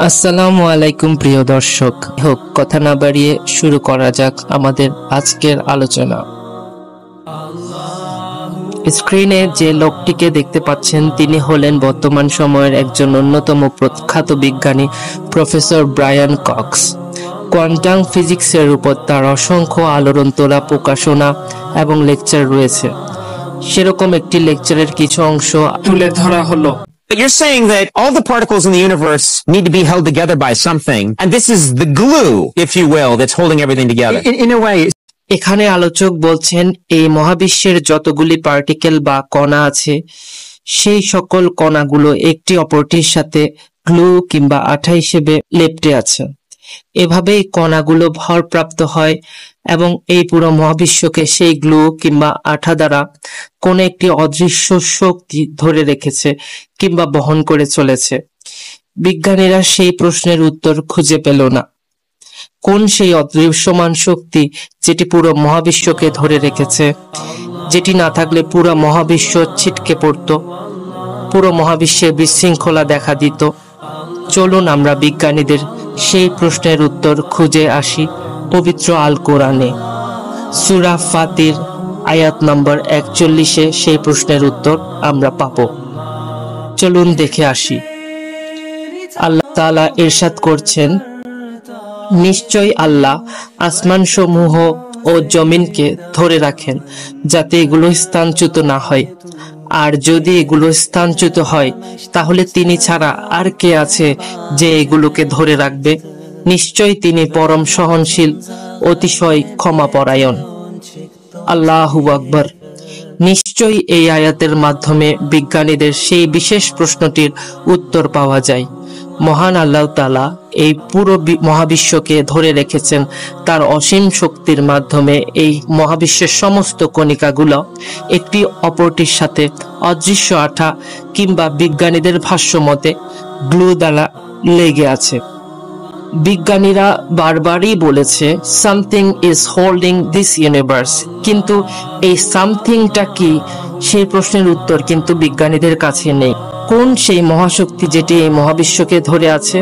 আসসালামু আলাইকুম প্রিয় দর্শক, হোক কথা না বাড়িয়ে শুরু করা যাক আমাদের আজকের আলোচনা। স্ক্রিনে যে লোকটিকে দেখতে পাচ্ছেন তিনি হলেন বর্তমান সময়ের একজন অন্যতম প্রখ্যাত বিজ্ঞানী প্রফেসর ব্রায়ান কক্স। কোয়ান্টাম ফিজিক্সের উপর তার অসংখ্য আলোড়ন তোলা প্রকাশনা এবং লেকচার রয়েছে। সেরকম একটি লেকচারের কিছু অংশ তুলে ধরা হলো। But you're saying that all the particles in the universe need to be held together by something, and this is the glue, if you will, that's holding everything together. In a way. এখানে আলোচক বলছেন এই মহাবিশ্বের যতগুলি particle বা কণা আছে সেই সকল কণাগুলো একটি অপরটির সাথে গ্লু কিংবা আঠা হিসেবে লেপ্টে আছে। এভাবেই কণাগুলো ভরপ্রাপ্ত হয় এবং এই পুরো মহাবিশ্বকে সেই গ্লু কিংবা আঠা দ্বারা কোন একটি অদৃশ্য শক্তি ধরে রেখেছে কিংবা বহন করে চলেছে। বিজ্ঞানীরা সেই প্রশ্নের উত্তর খুঁজে পেল না। কোন সেই অদৃশ্যমান শক্তি যেটি পুরো মহাবিশ্বকে ধরে রেখেছে, যেটি না থাকলে পুরো মহাবিশ্ব ছিটকে পড়ত, পুরো মহাবিশ্বে বিশৃঙ্খলা দেখা দিত। চলুন আমরা বিজ্ঞানীদের সেই প্রশ্নের উত্তর খুঁজে আসি পবিত্র আল কোরআনে। সূরা ফাতির আয়াত নম্বর 41-এ সেই প্রশ্নের উত্তর আমরা পাবো। চলুন দেখে আসি। আল্লাহ তাআলা ইরশাদ করছেন, নিশ্চয় আল্লাহ আসমান সমূহ ও জমিনকে ধরে রাখেন যাতে এগুলো স্থানচ্যুত না হয়, আর যদি এগুলো স্থানচ্যুত হয় তাহলে তিনি ছাড়া আর কে আছে যে এগুলোকে ধরে রাখবে? নিশ্চয় তিনি পরম সহনশীল, অতিশয় ক্ষমাপরায়ণ। আল্লাহু আকবার। নিশ্চয়ই এই আয়াতের মাধ্যমে বিজ্ঞানীদের সেই বিশেষ প্রশ্নটির উত্তর পাওয়া যায়। মহান আল্লাহ তাআলা এই পুরো মহাবিশ্বকে ধরে রেখেছেন তার অসীম শক্তির মাধ্যমে। এই মহাবিশ্বের সমস্ত কণিকাগুলো একটি অপরটির সাথে অদৃশ্য আঠা কিংবা বিজ্ঞানীদের ভাষ্য মতে গ্লু দ্বারা লেগে আছে। বিজ্ঞানীরা বারবারই বলেছে something is holding this universe, কিন্তু এই সামথিংটা কি সেই প্রশ্নের উত্তর কিন্তু বিজ্ঞানীদের কাছে নেই। কোন সেই মহাশক্তি যেটি এই মহাবিশ্বকে ধরে আছে?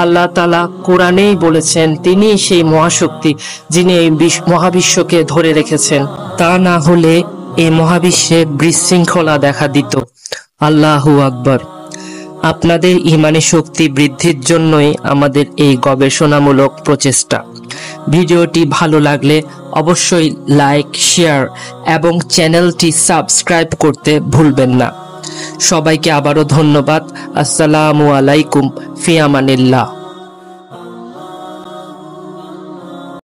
আল্লাহ তাআলা কোরআনেই বলেছেন তিনি সেই মহাশক্তি যিনি এই মহাবিশ্বকে ধরে রেখেছেন। তা না হলে এই মহাবিশ্বে বিশৃঙ্খলা দেখা দিত। আল্লাহু আকবার। আপনাদের ঈমানি শক্তি বৃদ্ধির জন্যই আমাদের এই গবেষণামূলক প্রচেষ্টা। ভিডিওটি ভালো লাগলে অবশ্যই লাইক, শেয়ার এবং চ্যানেলটি সাবস্ক্রাইব করতে ভুলবেন না। সবাইকে আবারও ধন্যবাদ। আসসালামু আলাইকুম, ফি আমানিল্লাহ।